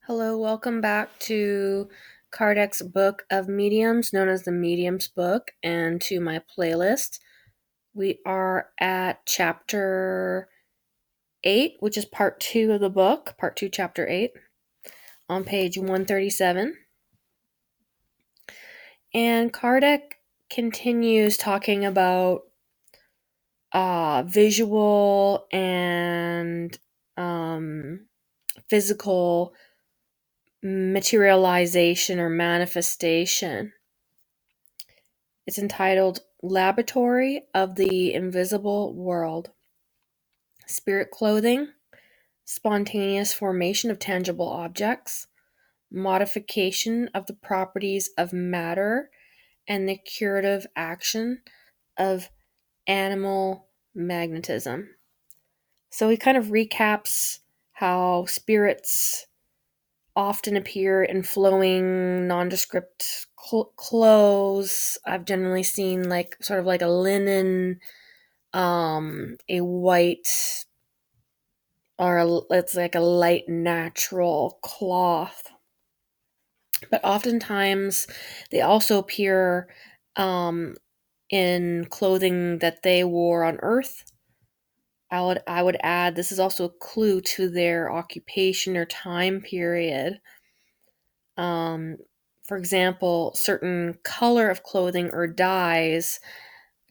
Hello, welcome back to Kardec's Book of Mediums, known as the Mediums Book, and to my playlist. We are at chapter 8, which is part 2 of the book, part 2, chapter 8, on page 137. And Kardec continues talking about visual and physical materialization or manifestation. It's entitled Laboratory of the Invisible World. Spirit clothing, spontaneous formation of tangible objects, modification of the properties of matter, and the curative action of animal magnetism. So he kind of recaps how spirits often appear in flowing, nondescript clothes. I've generally seen sort of like a linen, a white, it's like a light natural cloth. But oftentimes they also appear in clothing that they wore on Earth. I would add this is also a clue to their occupation or time period. Um, for example, certain color of clothing or dyes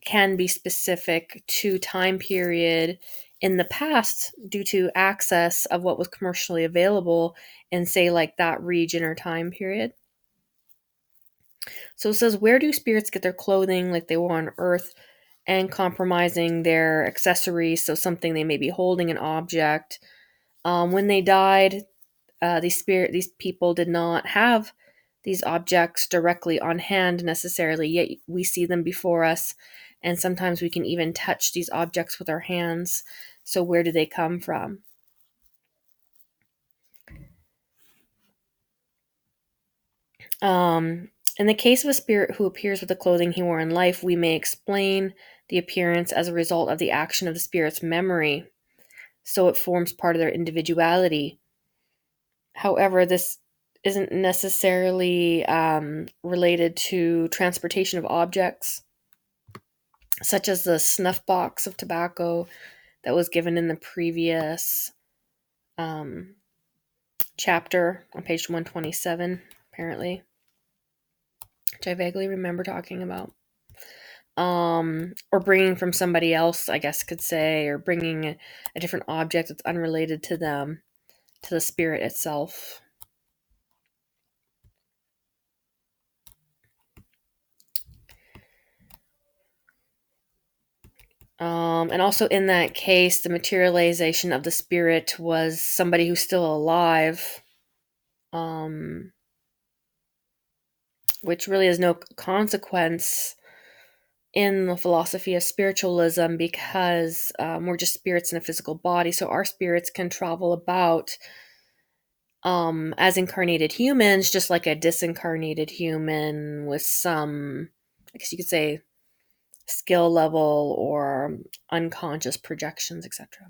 can be specific to time period in the past due to access of what was commercially available in, say, like that region or time period. So it says, where do spirits get their clothing like they were on Earth, and compromising their accessories, so something they may be holding, an object. When they died, these people did not have these objects directly on hand necessarily, yet we see them before us, and sometimes we can even touch these objects with our hands. So where do they come from? In the case of a spirit who appears with the clothing he wore in life, we may explain the appearance as a result of the action of the spirit's memory, so it forms part of their individuality. However, this isn't necessarily related to transportation of objects, such as the snuff box of tobacco that was given in the previous chapter on page 127, apparently, which I vaguely remember talking about. Or bringing from somebody else, I guess could say, or bringing a different object that's unrelated to them, to the spirit itself. And also in that case, the materialization of the spirit was somebody who's still alive, which really has no consequence in the philosophy of spiritualism, because we're just spirits in a physical body. So our spirits can travel about as incarnated humans, just like a disincarnated human with some, I guess you could say, skill level or unconscious projections, etc.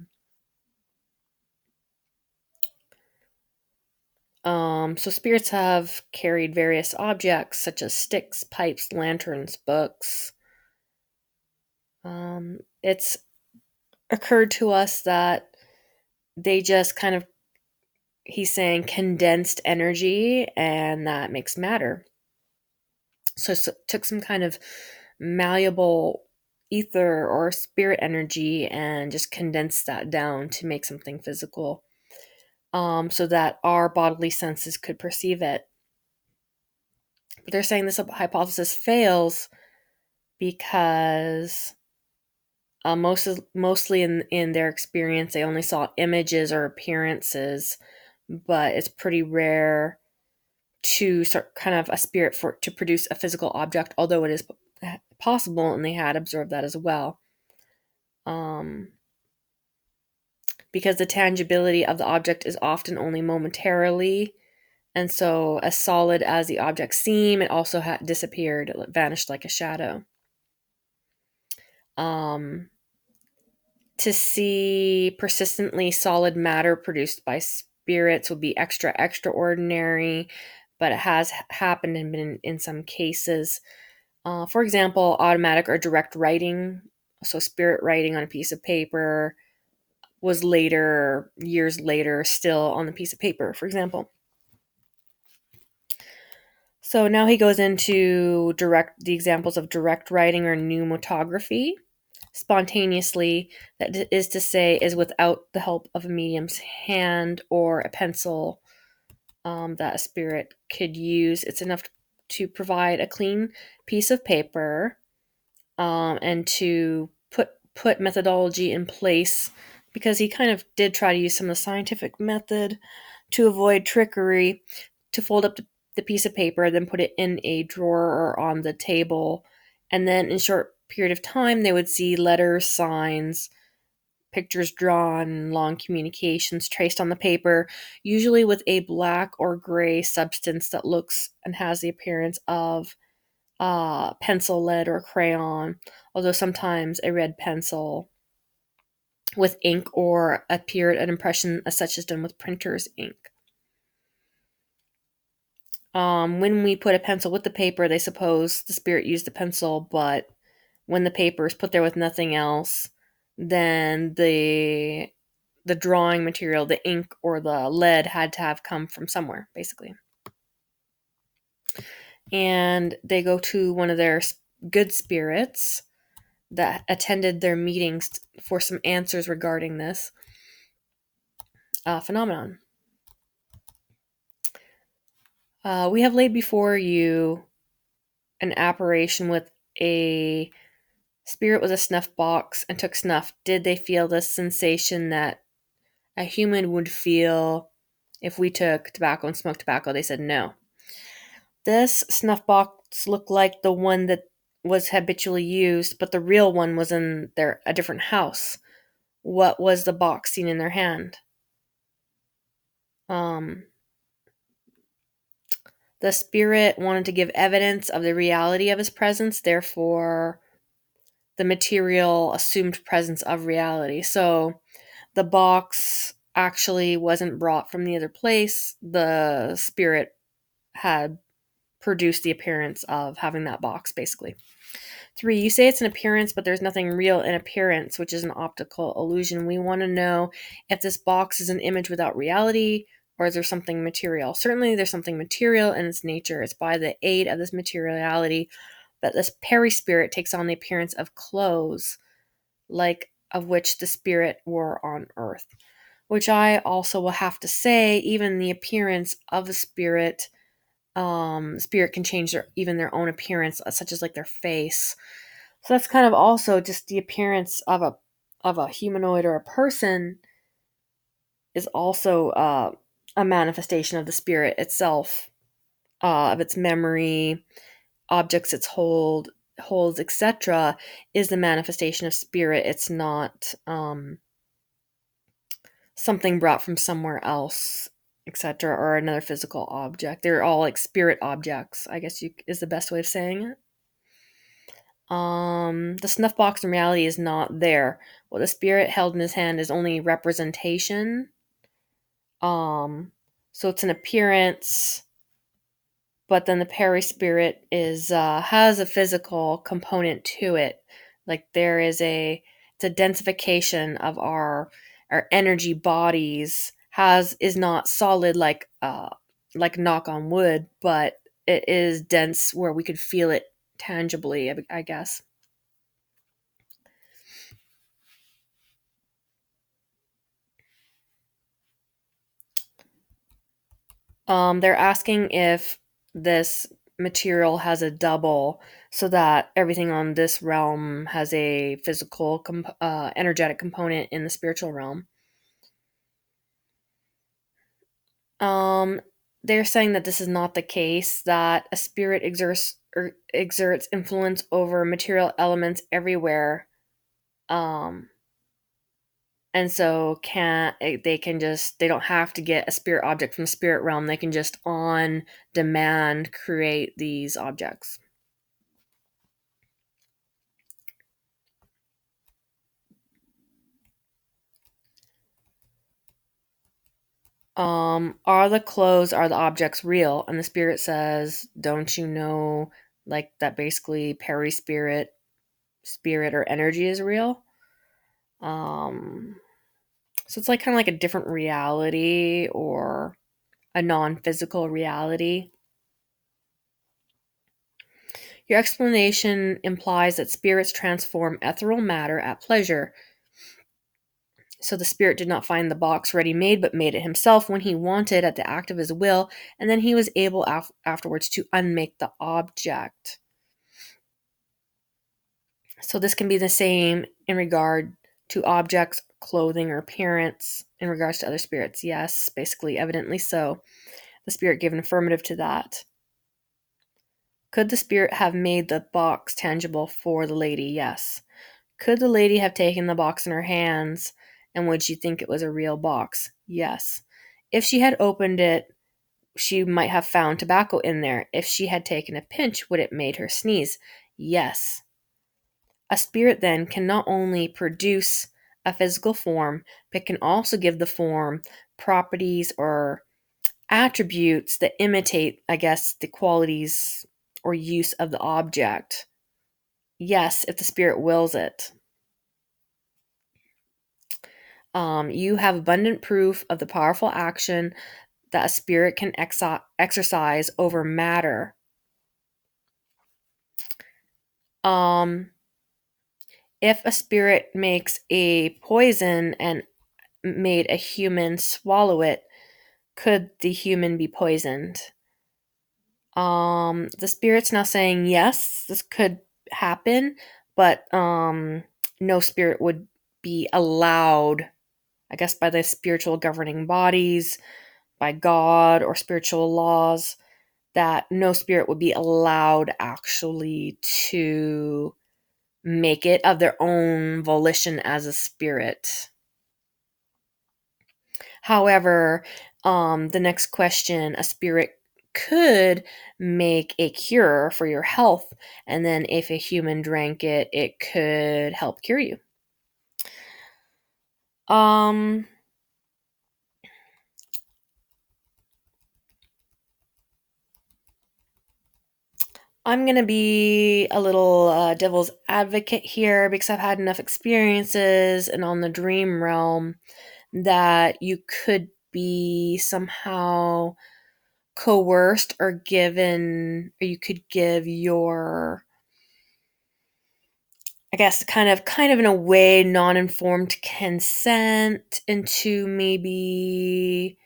So spirits have carried various objects such as sticks, pipes, lanterns, books. It's occurred to us that they just kind of, he's saying, condensed energy, and that makes matter. So took some kind of malleable ether or spirit energy and just condensed that down to make something physical, so that our bodily senses could perceive it. But they're saying this hypothesis fails because mostly in their experience, they only saw images or appearances, but it's pretty rare to start kind of a spirit to produce a physical object, although it is possible, and they had observed that as well. Because the tangibility of the object is often only momentarily, and so as solid as the objects seem, it also disappeared, it vanished like a shadow. To see persistently solid matter produced by spirits would be extraordinary, but it has happened and been in some cases. For example, automatic or direct writing. So, spirit writing on a piece of paper was later, years later, still on the piece of paper, for example. So now he goes into the examples of direct writing or pneumatography. Spontaneously, that is to say, is without the help of a medium's hand or a pencil that a spirit could use. It's enough to provide a clean piece of paper and to put methodology in place, because he kind of did try to use some of the scientific method to avoid trickery, to fold up the piece of paper, then put it in a drawer or on the table, and then in a short period of time they would see letters, signs, pictures drawn, long communications traced on the paper, usually with a black or gray substance that looks and has the appearance of pencil, lead, or crayon, although sometimes a red pencil with ink or appeared an impression as such as done with printer's ink. When we put a pencil with the paper, they suppose the spirit used the pencil, but when the paper is put there with nothing else, then the drawing material, the ink or the lead, had to have come from somewhere, basically. And they go to one of their good spirits that attended their meetings for some answers regarding this phenomenon. We have laid before you an apparition with a spirit with a snuff box and took snuff. Did they feel the sensation that a human would feel if we took tobacco and smoked tobacco? They said no. This snuff box looked like the one that was habitually used, but the real one was in a different house. What was the box seen in their hand? The spirit wanted to give evidence of the reality of his presence, therefore, the material assumed presence of reality. So, the box actually wasn't brought from the other place. The spirit had produced the appearance of having that box, basically. 3, you say it's an appearance, but there's nothing real in appearance, which is an optical illusion. We want to know if this box is an image without reality, or is there something material? Certainly there's something material in its nature. It's by the aid of this materiality that this perispirit takes on the appearance of clothes, like of which the spirit wore on earth. Which I also will have to say, even the appearance of a spirit, spirit can change even their own appearance, such as like their face. So that's kind of also just the appearance of a humanoid or a person is also a manifestation of the spirit itself, of its memory, objects it's holds, etc., is the manifestation of spirit. It's not something brought from somewhere else, etc., or another physical object. They're all like spirit objects, I guess is the best way of saying it. The snuff box in reality is not there. What the spirit held in his hand is only representation. So it's an appearance, but then the perispirit is has a physical component to it. Like there is it's a densification of our energy bodies. Is not solid like knock on wood, but it is dense where we could feel it tangibly, I guess. They're asking if this material has a double, so that everything on this realm has a physical, energetic component in the spiritual realm. Um, they're saying that this is not the case, that a spirit exerts influence over material elements everywhere. Um, and so they don't have to get a spirit object from the spirit realm. They can just on demand create these objects. Are the clothes, are the objects real? And the spirit says, don't you know, like that basically spirit or energy is real? Um, so it's like kind of like a different reality or a non physical reality. Your explanation implies that spirits transform ethereal matter at pleasure. So the spirit did not find the box ready made, but made it himself when he wanted at the act of his will, and then he was able afterwards to unmake the object. So this can be the same in regard to objects, clothing, or appearance in regards to other spirits. Yes, basically, evidently so. The spirit gave an affirmative to that. Could the spirit have made the box tangible for the lady? Yes. Could the lady have taken the box in her hands, and would she think it was a real box? Yes. If she had opened it, she might have found tobacco in there. If she had taken a pinch, would it made her sneeze? Yes. A spirit then can not only produce a physical form, but can also give the form properties or attributes that imitate, I guess, the qualities or use of the object. Yes, if the spirit wills it. You have abundant proof of the powerful action that a spirit can exercise over matter. Um, if a spirit makes a poison and made a human swallow it, could the human be poisoned? The spirit's now saying yes, this could happen, but no spirit would be allowed, I guess, by the spiritual governing bodies, by God or spiritual laws, that no spirit would be allowed actually to make it of their own volition as a spirit. However, the next question, a spirit could make a cure for your health, and then if a human drank it, it could help cure you. Um, I'm gonna be a little devil's advocate here because I've had enough experiences and on the dream realm that you could be somehow coerced or given, or you could give your, I guess, kind of in a way non-informed consent into maybe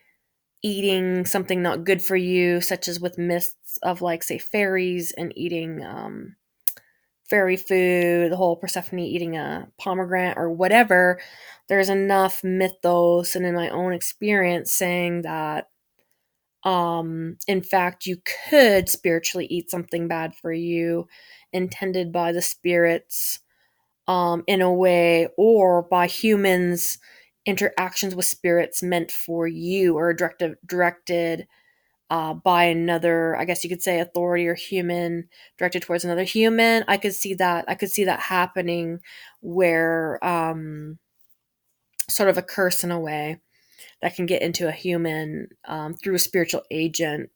eating something not good for you, such as with myths of, like, say, fairies and eating fairy food, the whole Persephone eating a pomegranate or whatever. There's enough mythos and in my own experience saying that in fact you could spiritually eat something bad for you intended by the spirits in a way, or by humans interactions with spirits meant for you, or directed by another, I guess you could say, authority or human directed towards another human. I could see that happening, where sort of a curse in a way that can get into a human through a spiritual agent.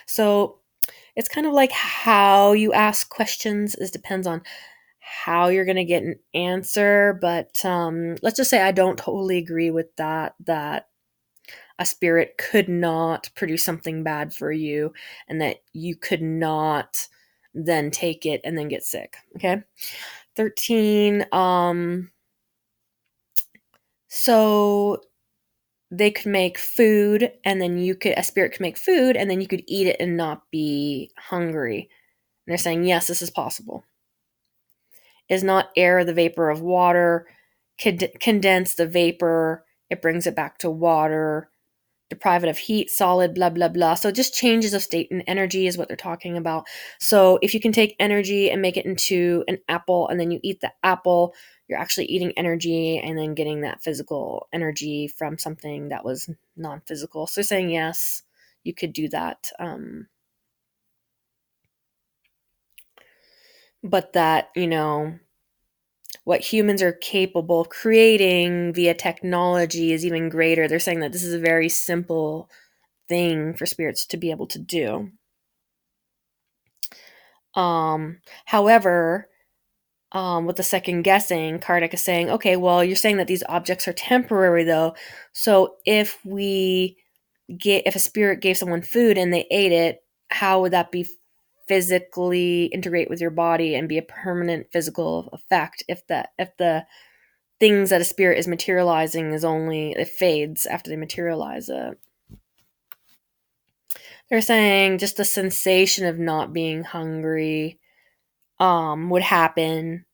So it's kind of like how you ask questions is depends on how you're going to get an answer. But let's just say I don't totally agree with that a spirit could not produce something bad for you, and that you could not then take it and then get sick. Okay. 13. So they could make food, and then a spirit could make food, and then you could eat it and not be hungry. And they're saying, yes, this is possible. Is not air the vapor of water? Condense the vapor, it brings it back to water. Deprive it of heat, solid, blah, blah, blah. So just changes of state and energy is what they're talking about. So if you can take energy and make it into an apple, and then you eat the apple, you're actually eating energy and then getting that physical energy from something that was non-physical. So they're saying, yes, you could do that. But that, what humans are capable of creating via technology is even greater. They're saying that this is a very simple thing for spirits to be able to do. However, with the second guessing, Kardec is saying, okay, well, you're saying that these objects are temporary, though. So if a spirit gave someone food and they ate it, how would that be physically integrate with your body and be a permanent physical effect if the things that a spirit is materializing it fades after they materialize it? They're saying just the sensation of not being hungry would happen,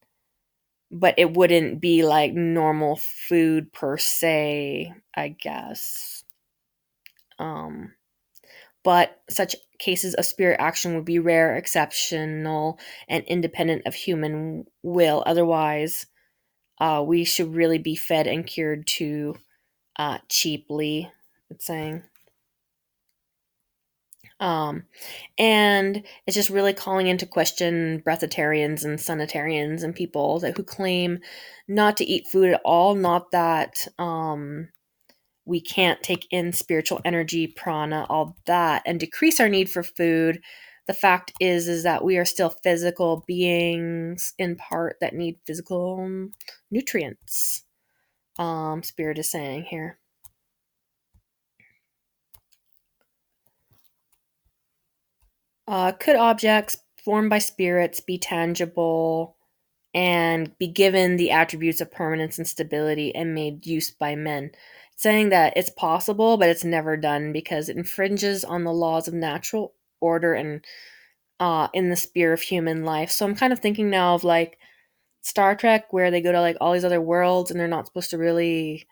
but it wouldn't be like normal food per se, I guess. But such cases of spirit action would be rare, exceptional, and independent of human will. Otherwise, we should really be fed and cured too cheaply, it's saying. And it's just really calling into question breatharians and sanitarians and people who claim not to eat food at all. Not that we can't take in spiritual energy, prana, all that, and decrease our need for food. The fact is that we are still physical beings in part that need physical nutrients. Spirit is saying here. Could objects formed by spirits be tangible and be given the attributes of permanence and stability and made use by men? Saying that it's possible, but it's never done because it infringes on the laws of natural order and in the sphere of human life. So I'm kind of thinking now of like Star Trek, where they go to like all these other worlds and they're not supposed to really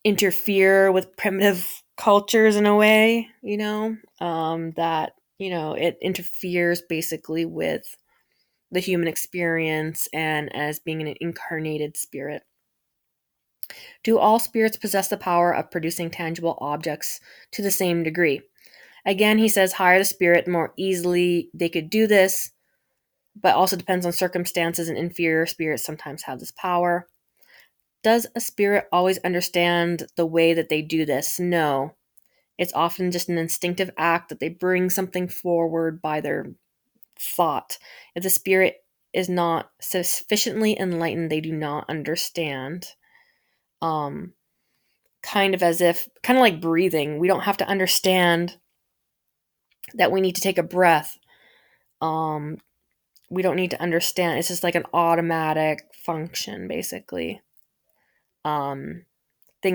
interfere with primitive cultures in a way, that, it interferes basically with the human experience and as being an incarnated spirit. Do all spirits possess the power of producing tangible objects to the same degree? Again, he says higher the spirit, the more easily they could do this, but also depends on circumstances, and inferior spirits sometimes have this power. Does a spirit always understand the way that they do this? No. It's often just an instinctive act that they bring something forward by their thought. If the spirit is not sufficiently enlightened, they do not understand. Kind of like breathing. We don't have to understand that we need to take a breath. We don't need to understand. It's just like an automatic function, basically. Things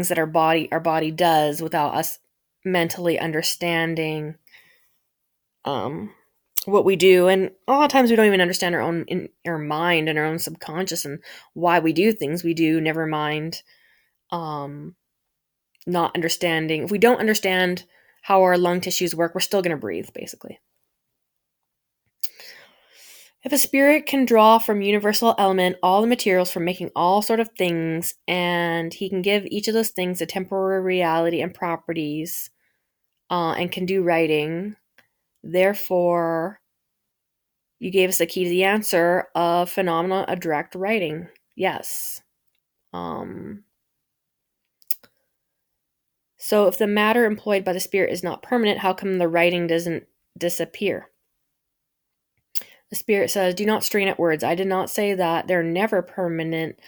that our body does without us mentally understanding what we do. And a lot of times we don't even understand in our mind and our own subconscious and why we do things we do, never mind not understanding. If we don't understand how our lung tissues work, we're still going to breathe, basically. If a spirit can draw from universal element all the materials for making all sort of things, and he can give each of those things a temporary reality and properties, and can do writing, therefore, you gave us the key to the answer of phenomena of direct writing. Yes. So if the matter employed by the spirit is not permanent, how come the writing doesn't disappear? The spirit says, do not strain at words. I did not say that they're never permanent.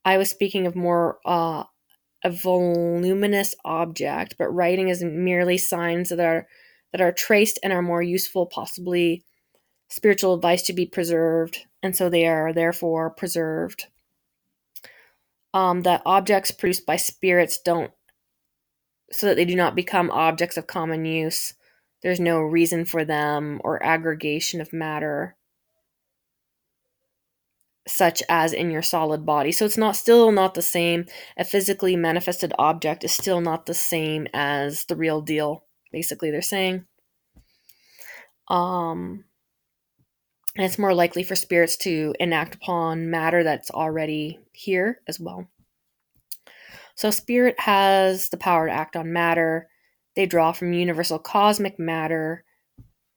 I was speaking of more a voluminous object, but writing is merely signs that are traced and are more useful, possibly spiritual advice to be preserved, and so they are therefore preserved. That objects produced by spirits don't, so that they do not become objects of common use. There's no reason for them or aggregation of matter, such as in your solid body. So it's still not the same. A physically manifested object is still not the same as the real deal, basically, they're saying. And it's more likely for spirits to enact upon matter that's already here as well. So spirit has the power to act on matter. They draw from universal cosmic matter.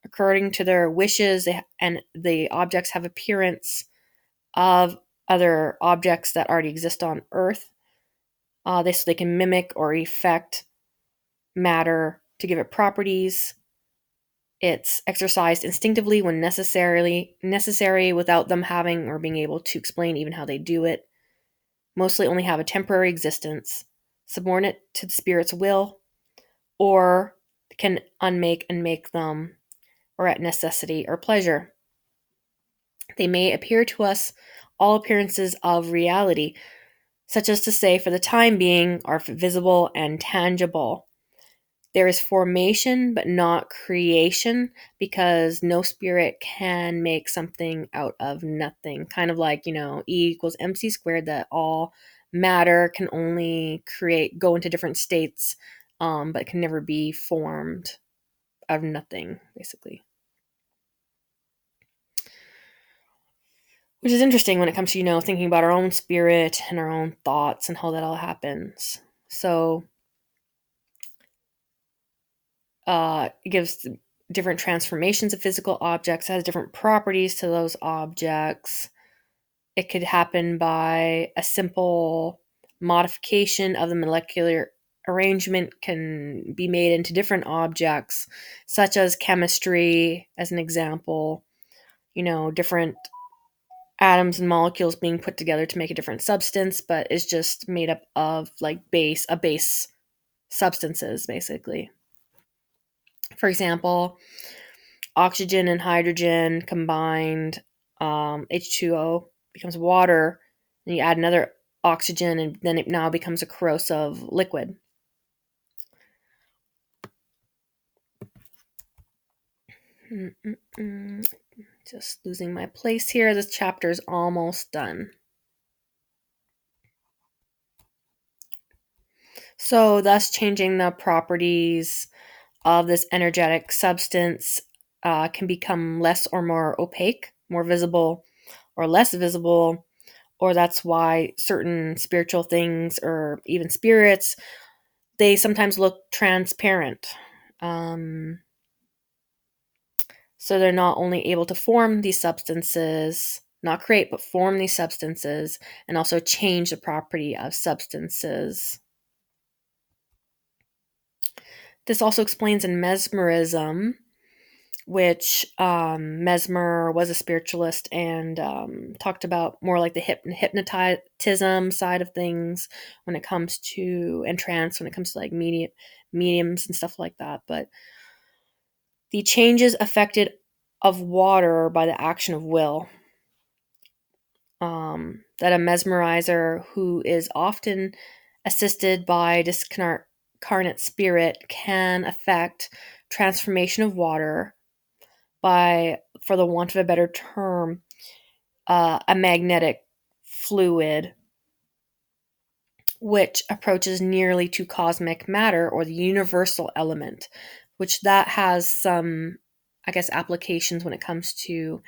According to their wishes, and the objects have appearance of other objects that already exist on Earth. So they can mimic or affect matter to give it properties. It's exercised instinctively when necessary without them having or being able to explain even how they do it. Mostly only have a temporary existence, subordinate to the spirit's will, or can unmake and make them, or at necessity or pleasure. They may appear to us all appearances of reality, such as to say, for the time being, are visible and tangible. There is formation, but not creation, because no spirit can make something out of nothing. Kind of like, E equals MC squared, that all matter can only go into different states, but can never be formed out of nothing, basically. Which is interesting when it comes to, thinking about our own spirit and our own thoughts and how that all happens. So, it gives different transformations of physical objects, has different properties to those objects. It could happen by a simple modification of the molecular arrangement, can be made into different objects, such as chemistry, as an example. Different atoms and molecules being put together to make a different substance, but is just made up of like base substances, basically. For example, oxygen and hydrogen combined, H2O becomes water, and you add another oxygen, and then it now becomes a corrosive liquid. Just losing my place here. This chapter is almost done. So, thus changing the properties of this energetic substance can become less or more opaque, more visible or less visible, or that's why certain spiritual things or even spirits, they sometimes look transparent. So they're not only able to form these substances, not create, but form these substances, and also change the property of substances. This also explains in mesmerism, which Mesmer was a spiritualist and talked about more like the hypnotism side of things when it comes to, and trance when it comes to like mediums and stuff like that. But the changes affected of water by the action of will. That a mesmerizer who is often assisted by discarnate spirit can affect transformation of water by, for the want of a better term, a magnetic fluid which approaches nearly to cosmic matter or the universal element, which that has some, I guess, applications when it comes to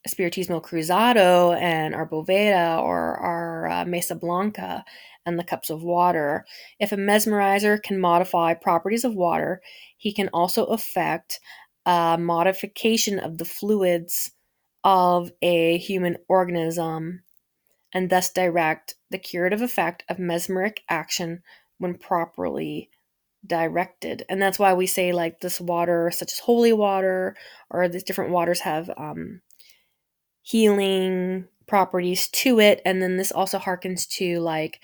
Spiritismo Cruzado and our Boveda or our Mesa Blanca and the cups of water. If a mesmerizer can modify properties of water, he can also affect modification of the fluids of a human organism and thus direct the curative effect of mesmeric action when properly directed. And that's why we say like this water, such as holy water, or these different waters have healing properties to it. And then this also harkens to like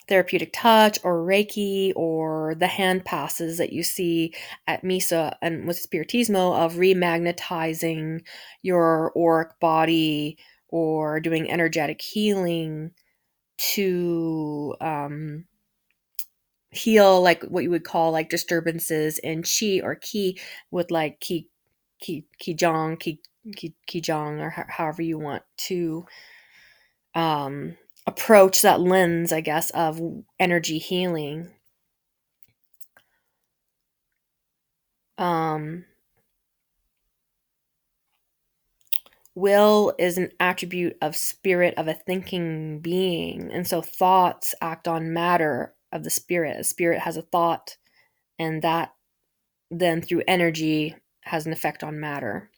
therapeutic touch or Reiki or the hand passes that you see at Misa and with Spiritismo of remagnetizing your auric body or doing energetic healing to heal like what you would call like disturbances in chi or ki with like qigong or however you want to approach that lens, I guess, of energy healing. Will is an attribute of spirit of a thinking being, and so thoughts act on matter of the spirit. A spirit has a thought, and that then through energy has an effect on matter.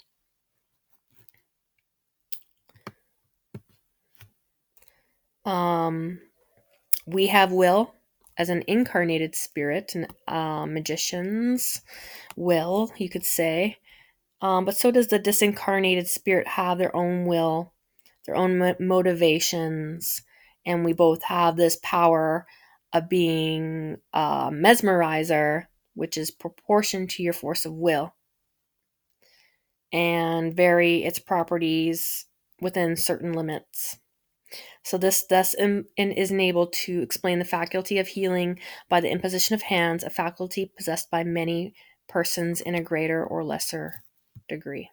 Um, we have will as an incarnated spirit, and magicians will, you could say. But so does the disincarnated spirit have their own will, their own motivations, and we both have this power of being a mesmerizer, which is proportion to your force of will, and vary its properties within certain limits. So this thus is enabled to explain the faculty of healing by the imposition of hands, a faculty possessed by many persons in a greater or lesser degree.